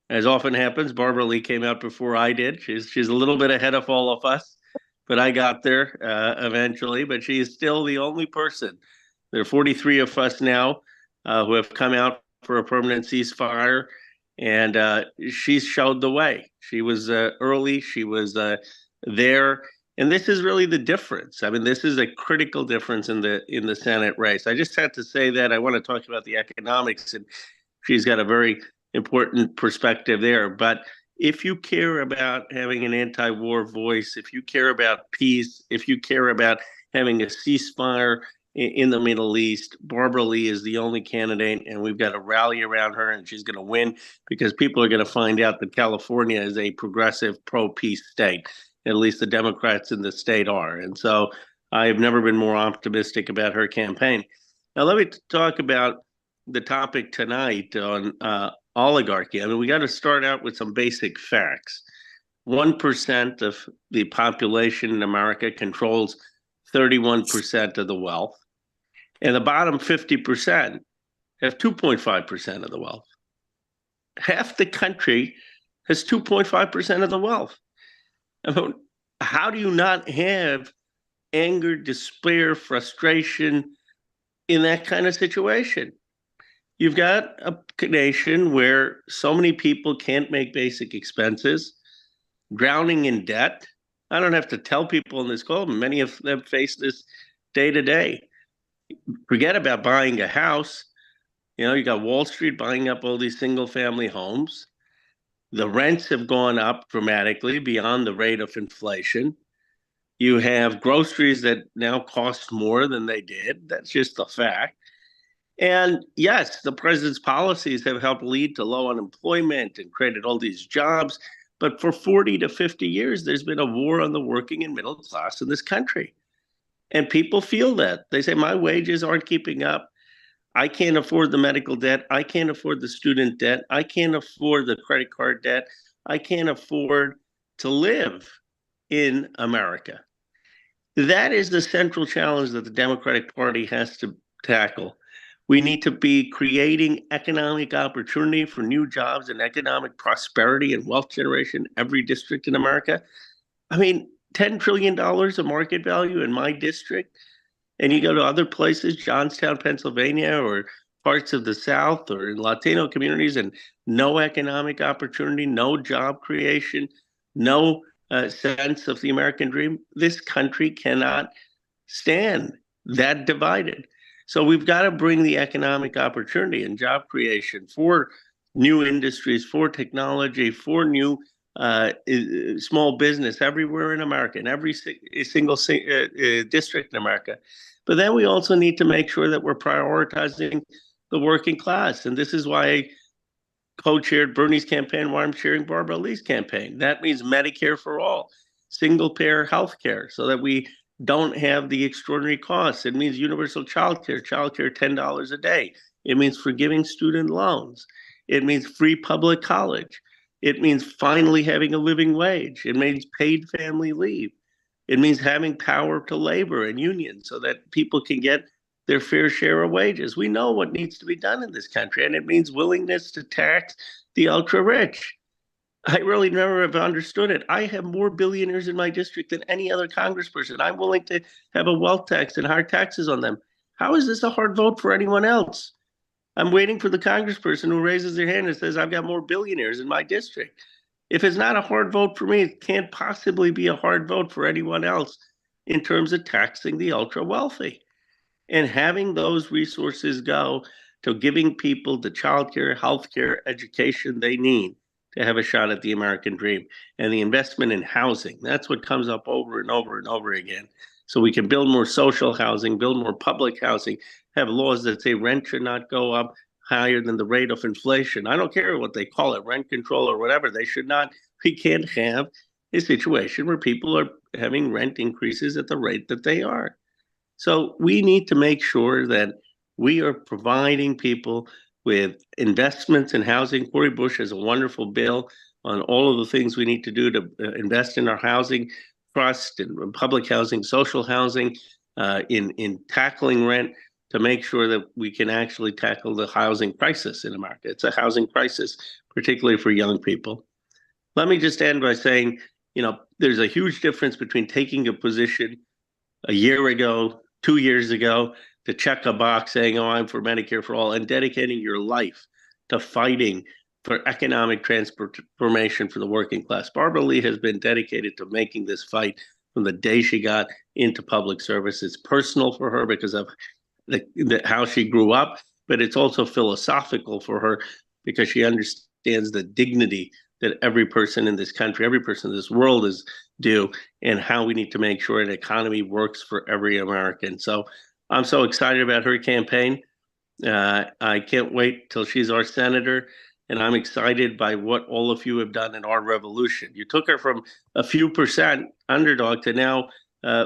As often happens, Barbara Lee came out before I did. She's a little bit ahead of all of us, but I got there eventually. But she is still the only person. There are 43 of us now who have come out for a permanent ceasefire, and she's showed the way. She was early. She was there. And this is really the difference. I mean, this is a critical difference in the Senate race. I just had to say that. I want to talk about the economics, and she's got a very important perspective there. But if you care about having an anti-war voice, if you care about peace, if you care about having a ceasefire in the Middle East, Barbara Lee is the only candidate, and we've got to rally around her, and she's going to win because people are going to find out that California is a progressive pro-peace state. At least the Democrats in the state are. And so I have never been more optimistic about her campaign. Now, let me talk about the topic tonight on oligarchy. I mean, we got to start out with some basic facts. 1% of the population in America controls 31% of the wealth, and the bottom 50% have 2.5% of the wealth. Half the country has 2.5% of the wealth. I mean, how do you not have anger, despair, frustration in that kind of situation? You've got a nation where so many people can't make basic expenses, drowning in debt. I don't have to tell people in this call, many of them face this day to day. Forget about buying a house. You know, you got Wall Street buying up all these single family homes. The rents have gone up dramatically beyond the rate of inflation. You have groceries that now cost more than they did. That's just a fact. And yes, the president's policies have helped lead to low unemployment and created all these jobs. But for 40 to 50 years, there's been a war on the working and middle class in this country. And people feel that. They say, my wages aren't keeping up. I can't afford the medical debt. I can't afford the student debt. I can't afford the credit card debt. I can't afford to live in America. That is the central challenge that the Democratic Party has to tackle. We need to be creating economic opportunity for new jobs and economic prosperity and wealth generation in every district in America. I mean, $10 trillion of market value in my district. And you go to other places, Johnstown, Pennsylvania, or parts of the South, or in Latino communities, and no economic opportunity, no job creation, no sense of the American dream. This country cannot stand that divided. So we've got to bring the economic opportunity and job creation for new industries, for technology, for new small business everywhere in America, in every single district in America. But then we also need to make sure that we're prioritizing the working class. And this is why I co-chaired Bernie's campaign, why I'm chairing Barbara Lee's campaign. That means Medicare for all, single-payer health care, so that we don't have the extraordinary costs. It means universal childcare $10 a day. It means forgiving student loans. It means free public college. It means finally having a living wage. It means paid family leave. It means having power to labor and unions so that people can get their fair share of wages. We know what needs to be done in this country, and it means willingness to tax the ultra-rich. I really never have understood it. I have more billionaires in my district than any other congressperson. I'm willing to have a wealth tax and higher taxes on them. How is this a hard vote for anyone else? I'm waiting for the congressperson who raises their hand and says, I've got more billionaires in my district. If it's not a hard vote for me, it can't possibly be a hard vote for anyone else in terms of taxing the ultra wealthy and having those resources go to giving people the childcare, healthcare, education they need to have a shot at the American dream, and the investment in housing. That's what comes up over and over and over again. So we can build more social housing, build more public housing, have laws that say rent should not go up higher than the rate of inflation. I don't care what they call it, rent control or whatever. They should not. We can't have a situation where people are having rent increases at the rate that they are. So we need to make sure that we are providing people with investments in housing. Cory Bush has a wonderful bill on all of the things we need to do to invest in our housing. trust in public housing, social housing, in tackling rent, to make sure that we can actually tackle the housing crisis in America. It's a housing crisis, particularly for young people. Let me just end by saying, there's a huge difference between taking a position a year ago, 2 years ago, to check a box saying, oh, I'm for Medicare for all, and dedicating your life to fighting for economic transformation for the working class. Barbara Lee has been dedicated to making this fight from the day she got into public service. It's personal for her because of how she grew up, but it's also philosophical for her because she understands the dignity that every person in this country, every person in this world is due, and how we need to make sure an economy works for every American. So I'm so excited about her campaign. I can't wait till she's our senator, and I'm excited by what all of you have done in our revolution. You took her from a few percent underdog to now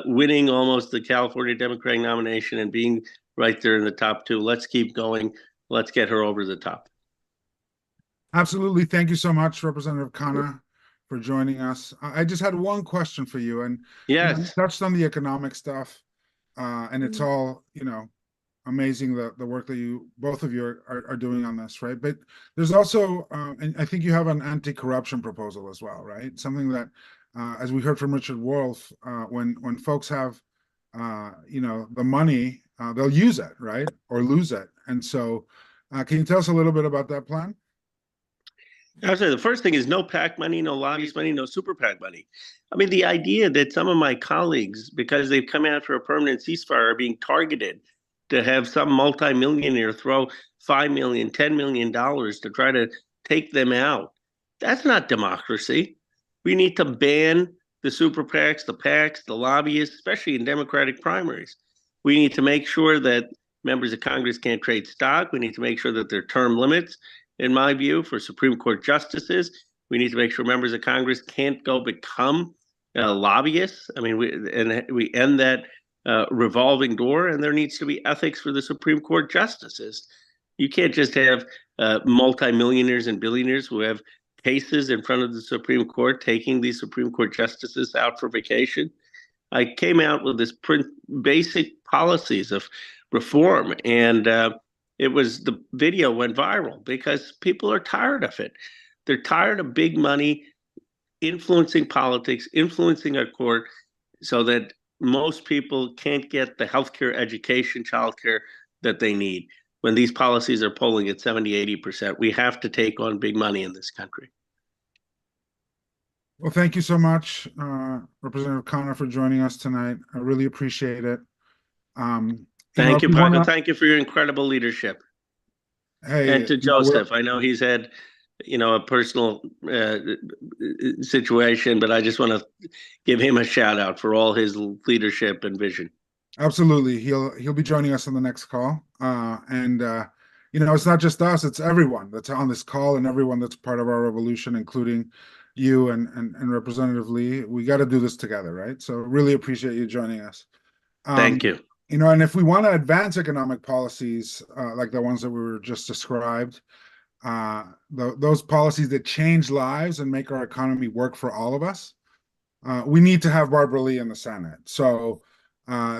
winning almost the California Democratic nomination and being right there in the top two. Let's keep going. Let's get her over the top. Absolutely. Thank you so much, Representative Khanna, for joining us. I just had one question for you, and yes, you touched on the economic stuff, and it's all, amazing the work that both of you are doing on this, right? But there's also, and I think you have an anti-corruption proposal as well, right? Something that, as we heard from Richard Wolff, when folks have, the money, they'll use it, right, or lose it. And so, can you tell us a little bit about that plan? I'll say the first thing is no PAC money, no lobbyist money, no super PAC money. I mean, the idea that some of my colleagues, because they've come out for a permanent ceasefire, are being targeted to have some multimillionaire throw $5 million, $10 million to try to take them out. That's not democracy. We need to ban the super PACs, the lobbyists, especially in Democratic primaries. We need to make sure that members of Congress can't trade stock. We need to make sure that there are term limits, in my view, for Supreme Court justices. We need to make sure members of Congress can't go become lobbyists. I mean, we end that revolving door, and there needs to be ethics for the Supreme Court justices. You can't just have multimillionaires and billionaires who have cases in front of the Supreme Court taking these Supreme Court justices out for vacation. I came out with this basic policies of reform, and the video went viral because people are tired of it. They're tired of big money influencing politics, influencing our court, so that most people can't get the healthcare, education, childcare that they need. When these policies are polling at 70, 80%, we have to take on big money in this country. Well, thank you so much, Representative Khanna, for joining us tonight. I really appreciate it. Thank you, Paco. Thank you for your incredible leadership. Hey, and to Joseph, I know he's had, a personal situation, but I just want to give him a shout out for all his leadership and vision. Absolutely. He'll be joining us on the next call. It's not just us, it's everyone that's on this call and everyone that's part of our revolution, including you and Representative Lee. We got to do this together, right? So really appreciate you joining us. Thank you. And if we want to advance economic policies like the ones that we were just described, those policies that change lives and make our economy work for all of us, we need to have Barbara Lee in the Senate. So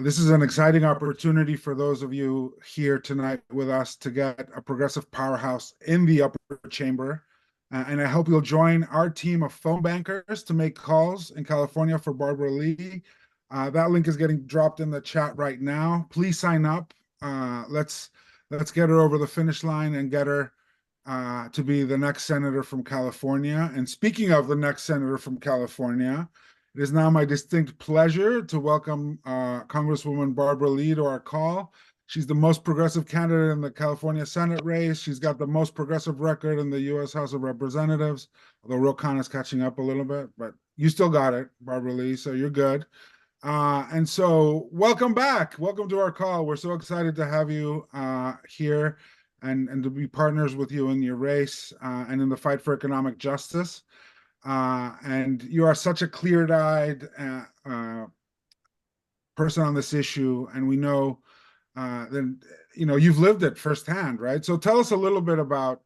this is an exciting opportunity for those of you here tonight with us to get a progressive powerhouse in the upper chamber. And I hope you'll join our team of phone bankers to make calls in California for Barbara Lee. That link is getting dropped in the chat right now. Please sign up. Let's get her over the finish line and get her to be the next senator from California. And speaking of the next senator from California, it is now my distinct pleasure to welcome Congresswoman Barbara Lee to our call. She's the most progressive candidate in the California Senate race. She's got the most progressive record in the U.S. House of Representatives, although Ro Khanna's catching up a little bit, but you still got it, Barbara Lee, so you're good. And so welcome back. Welcome to our call. We're so excited to have you here and to be partners with you in your race and in the fight for economic justice. And you are such a clear-eyed person on this issue, and we know that you've lived it firsthand, right? So tell us a little bit about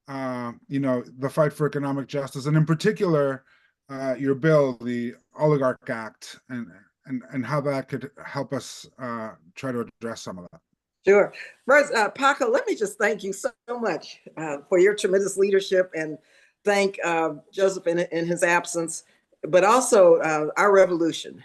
the fight for economic justice, and in particular, your bill, the Oligarch Act, and how that could help us try to address some of that. Sure. First, Paco, let me just thank you so much for your tremendous leadership, and thank Joseph in his absence, but also our revolution.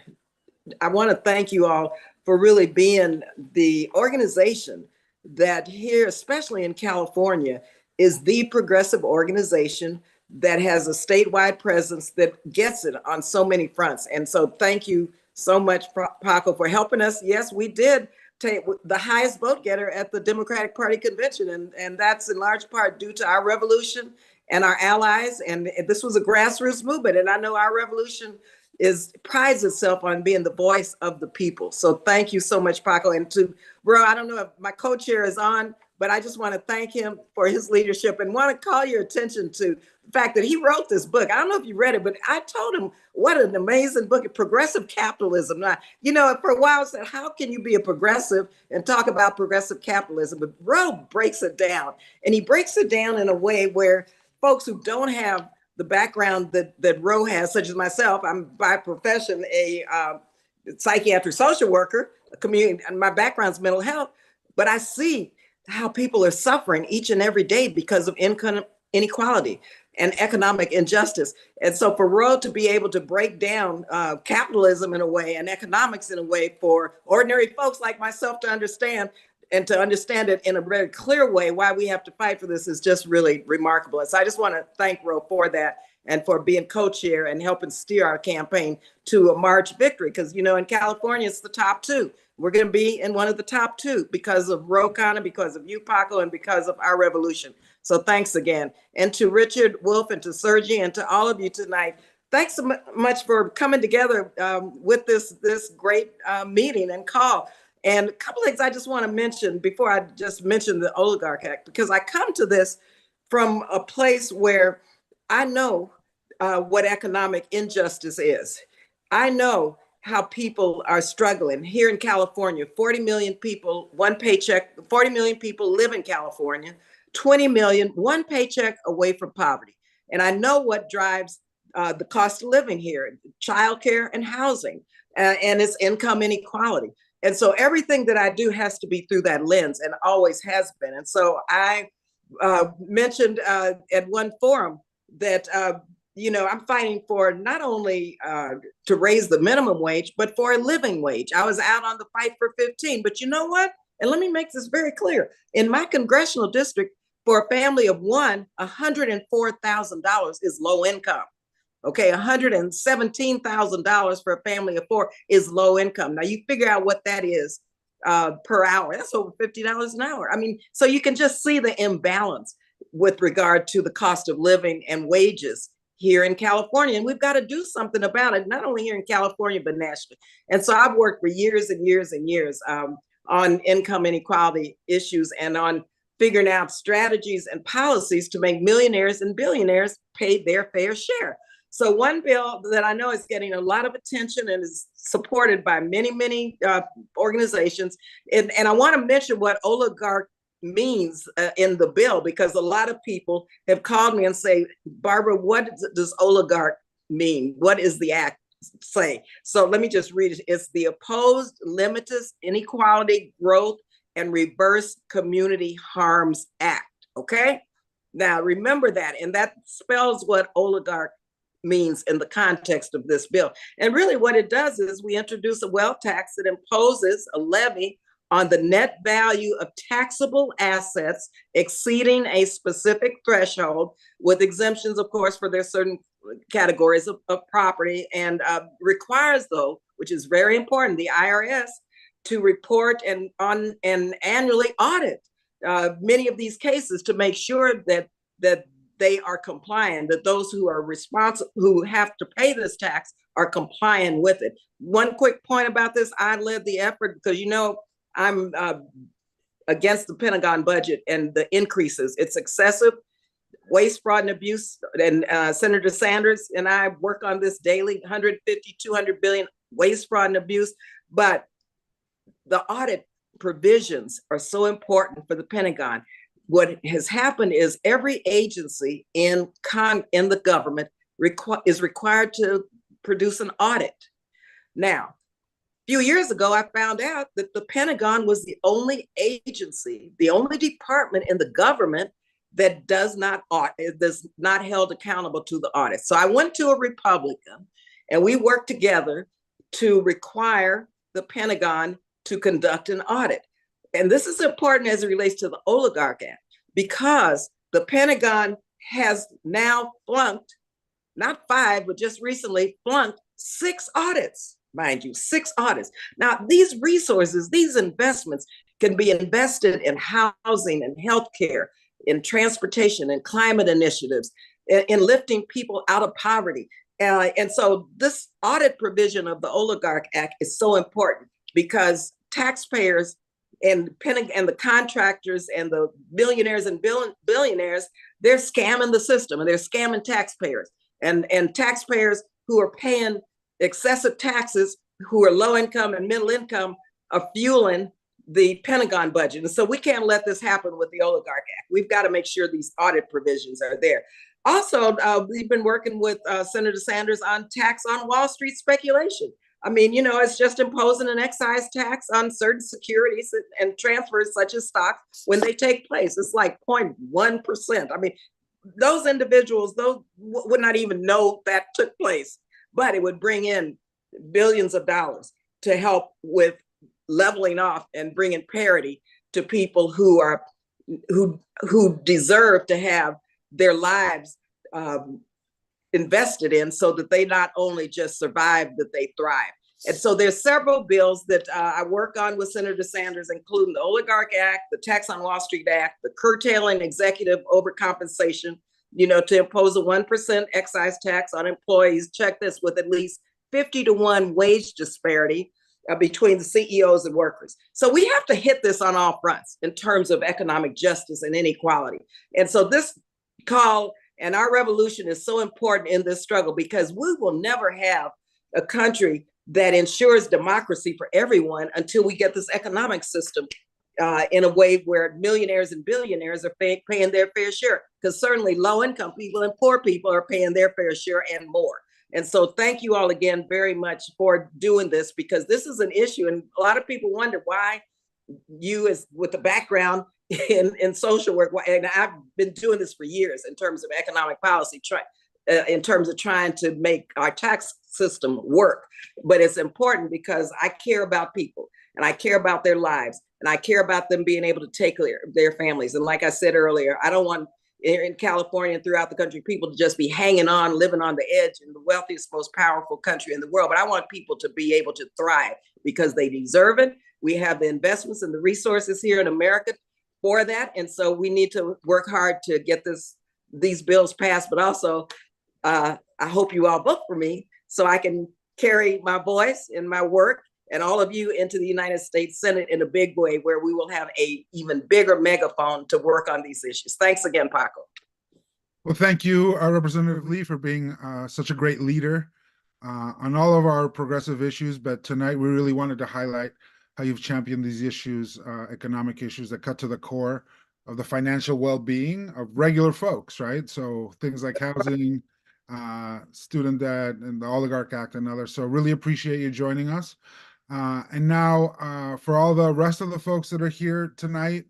I want to thank you all for really being the organization that here, especially in California, is the progressive organization that has a statewide presence that gets it on so many fronts. And so thank you so much, Paco, for helping us. Yes, we did take the highest vote getter at the Democratic Party convention, and that's in large part due to our revolution and our allies. And this was a grassroots movement, and I know our revolution prides itself on being the voice of the people. So thank you so much, Paco. And to Bro, I don't know if my co-chair is on, but I just want to thank him for his leadership and want to call your attention to the fact that he wrote this book. I don't know if you read it, but I told him what an amazing book, Progressive Capitalism. Now, for a while I said, how can you be a progressive and talk about progressive capitalism? But Roe breaks it down, and he breaks it down in a way where folks who don't have the background that Roe has, such as myself, I'm by profession a psychiatric social worker, a community, and my background's mental health, but I see how people are suffering each and every day because of income inequality and economic injustice. And so for Roe to be able to break down capitalism in a way and economics in a way for ordinary folks like myself to understand, and to understand it in a very clear way why we have to fight for this, is just really remarkable. And so I just want to thank Roe for that and for being co-chair and helping steer our campaign to a March victory. Because, in California, it's the top two. We're going to be in one of the top two because of Roe, Khanna, because of you, Paco, and because of our revolution. So thanks again. And to Richard Wolff and to Sergi and to all of you tonight, thanks so much for coming together with this great meeting and call. And a couple of things I just want to mention before I just mention the Oligarch Act, because I come to this from a place where I know what economic injustice is. I know how people are struggling here in California. 40 million people, one paycheck, 40 million people live in California, 20 million, one paycheck away from poverty. And I know what drives the cost of living here, childcare and housing, and it's income inequality. And so everything that I do has to be through that lens, and always has been. And so I mentioned at one forum that, I'm fighting for not only to raise the minimum wage, but for a living wage. I was out on the fight for 15, but you know what? And let me make this very clear. In my congressional district, for a family of one, $104,000 is low income. Okay, $117,000 for a family of four is low income. Now you figure out what that is per hour. That's over $50 an hour. I mean, so you can just see the imbalance with regard to the cost of living and wages here in California. And we've got to do something about it, not only here in California, but nationally. And so I've worked for years and years and years on income inequality issues and on figuring out strategies and policies to make millionaires and billionaires pay their fair share. So one bill that I know is getting a lot of attention and is supported by many, many organizations. And I want to mention what oligarch means in the bill, because a lot of people have called me and say, Barbara, what does oligarch mean? What is the act say? So let me just read it. It's the Opposed Limitless Inequality Growth and Reverse Community Harms Act. Okay? Now remember that, and that spells what oligarch means in the context of this bill. And really what it does is we introduce a wealth tax that imposes a levy on the net value of taxable assets exceeding a specific threshold, with exemptions, of course, for their certain categories of property, and requires, though, which is very important, the IRS to report and annually audit many of these cases to make sure that they are compliant, that those who are responsible, who have to pay this tax, are compliant with it. One quick point about this, I led the effort because, I'm against the Pentagon budget and the increases. It's excessive. Waste, fraud, and abuse. And Senator Sanders and I work on this daily, 150, 200 billion waste, fraud, and abuse. But the audit provisions are so important for the Pentagon. What has happened is every agency in the government is required to produce an audit. Now, a few years ago, I found out that the Pentagon was the only agency, the only department in the government that is not held accountable to the audit. So I went to a Republican and we worked together to require the Pentagon to conduct an audit. And this is important as it relates to the Oligarch Act, because the Pentagon has now flunked, not 5, but just recently flunked 6 audits, mind you, 6 audits. Now, these resources, these investments can be invested in housing and healthcare, in transportation and climate initiatives, in lifting people out of poverty. And so this audit provision of the Oligarch Act is so important, because taxpayers and the contractors and the millionaires and billionaires, they're scamming the system and they're scamming taxpayers. And taxpayers who are paying excessive taxes, who are low income and middle income, are fueling the Pentagon budget. And so we can't let this happen with the Oligarch Act. We've got to make sure these audit provisions are there. Also, we've been working with Senator Sanders on tax on Wall Street speculation. I mean, you know, it's just imposing an excise tax on certain securities and transfers such as stocks when they take place. It's like 0.1%. I mean, those individuals, those would not even know that took place, but it would bring in billions of dollars to help with leveling off and bringing parity to people who deserve to have their lives invested in, so that they not only just survive, that they thrive. And so there's several bills that I work on with Senator Sanders, including the Oligarch Act, the Tax on Wall Street Act, the curtailing executive overcompensation, you know, to impose a 1% excise tax on employees, check this, with at least 50-to-1 wage disparity between the CEOs and workers. So we have to hit this on all fronts in terms of economic justice and inequality. And so this call and our revolution is so important in this struggle, because we will never have a country that ensures democracy for everyone until we get this economic system in a way where millionaires and billionaires are paying their fair share, because certainly low income people and poor people are paying their fair share and more. And so thank you all again very much for doing this, because this is an issue. And a lot of people wonder why you, as with the background in social work, and I've been doing this for years in terms of economic policy, in terms of trying to make our tax system work. But it's important because I care about people and I care about their lives and I care about them being able to take their families. And like I said earlier, I don't want in California and throughout the country people to just be hanging on, living on the edge in the wealthiest, most powerful country in the world. But I want people to be able to thrive because they deserve it. We have the investments and the resources here in America for that. And so we need to work hard to get these bills passed. But also, I hope you all vote for me so I can carry my voice and my work and all of you into the United States Senate in a big way, where we will have a even bigger megaphone to work on these issues. Thanks again, Paco. Well, thank you, Representative Lee, for being such a great leader on all of our progressive issues. But tonight, we really wanted to highlight how you've championed these issues, economic issues that cut to the core of the financial well-being of regular folks, right? So things like housing, student debt, and the Oligarch Act and others. So really appreciate you joining us. And now for all the rest of the folks that are here tonight,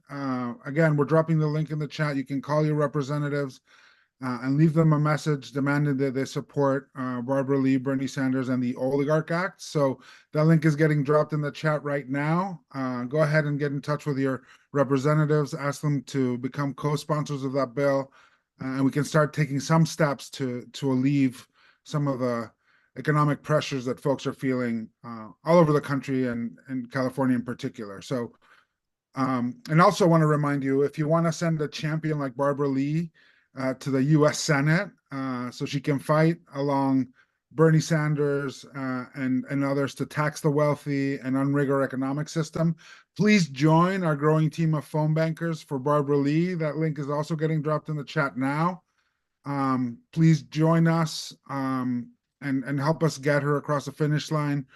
again, we're dropping the link in the chat. You can call your representatives and leave them a message demanding that they support Barbara Lee, Bernie Sanders, and the Oligarch Act. So that link is getting dropped in the chat right now. Go ahead and get in touch with your representatives, ask them to become co-sponsors of that bill, and we can start taking some steps to alleviate some of the economic pressures that folks are feeling all over the country and California in particular. So, and also want to remind you, if you want to send a champion like Barbara Lee to the U.S. Senate so she can fight along Bernie Sanders and others to tax the wealthy and unrig our economic system, please join our growing team of phone bankers for Barbara Lee. That link is also getting dropped in the chat now. Please join us and help us get her across the finish line.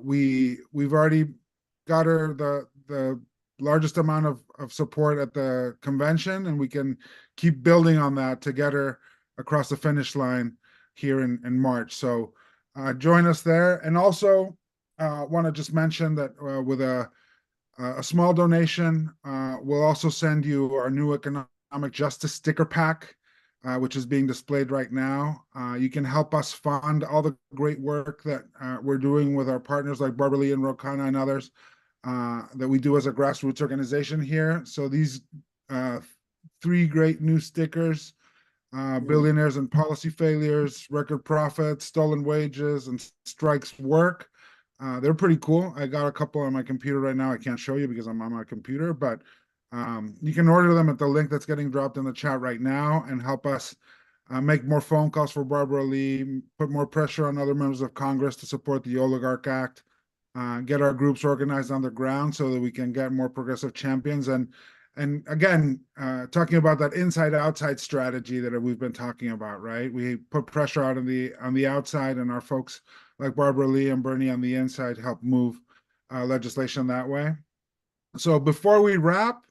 We've already got her the largest amount of support at the convention, and we can keep building on that to get her across the finish line. here in March. So join us there. And also want to just mention that with a small donation, we'll also send you our new economic justice sticker pack, which is being displayed right now. You can help us fund all the great work that we're doing with our partners like Barbara Lee and Khanna and others that we do as a grassroots organization here. So these 3 great new stickers, billionaires and policy failures, record profits, stolen wages, and strikes work. They're pretty cool. I got a couple on my computer right now. I can't show you because I'm on my computer, but you can order them at the link that's getting dropped in the chat right now and help us make more phone calls for Barbara Lee, put more pressure on other members of Congress to support the Oligarch Act, get our groups organized on the ground so that we can get more progressive champions. And again, talking about that inside-outside strategy that we've been talking about, right? We put pressure out on the outside, and our folks like Barbara Lee and Bernie on the inside help move legislation that way. So before we wrap,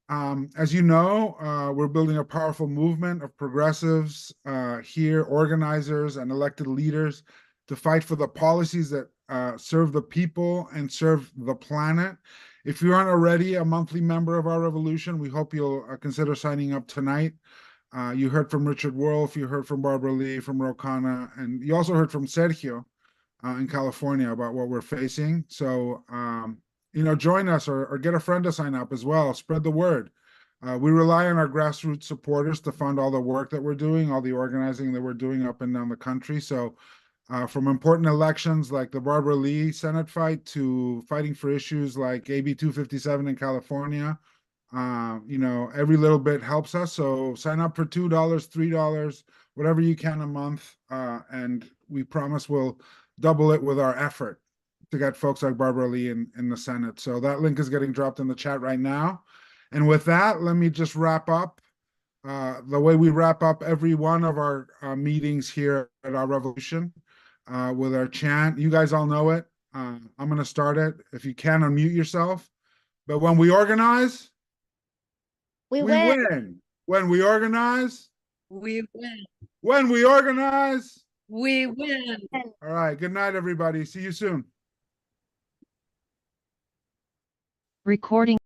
as you know, we're building a powerful movement of progressives here, organizers and elected leaders to fight for the policies that serve the people and serve the planet. If you aren't already a monthly member of our revolution, we hope you'll consider signing up tonight. You heard from Richard Wolff, you heard from Barbara Lee, from Khanna, and you also heard from Sergio in California about what we're facing. So, join us or get a friend to sign up as well. Spread the word. We rely on our grassroots supporters to fund all the work that we're doing, all the organizing that we're doing up and down the country. So from important elections like the Barbara Lee Senate fight to fighting for issues like AB 257 in California, every little bit helps us. So sign up for $2, $3, whatever you can a month. And we promise we'll double it with our effort to get folks like Barbara Lee in the Senate. So that link is getting dropped in the chat right now. And with that, let me just wrap up the way we wrap up every one of our meetings here at our revolution with our chant. You guys all know it. I'm going to start it. If you can, unmute yourself. But when we organize, We we win. win. When we organize, We win. when we organize, We win. all right. Good night, everybody. See you soon. Recording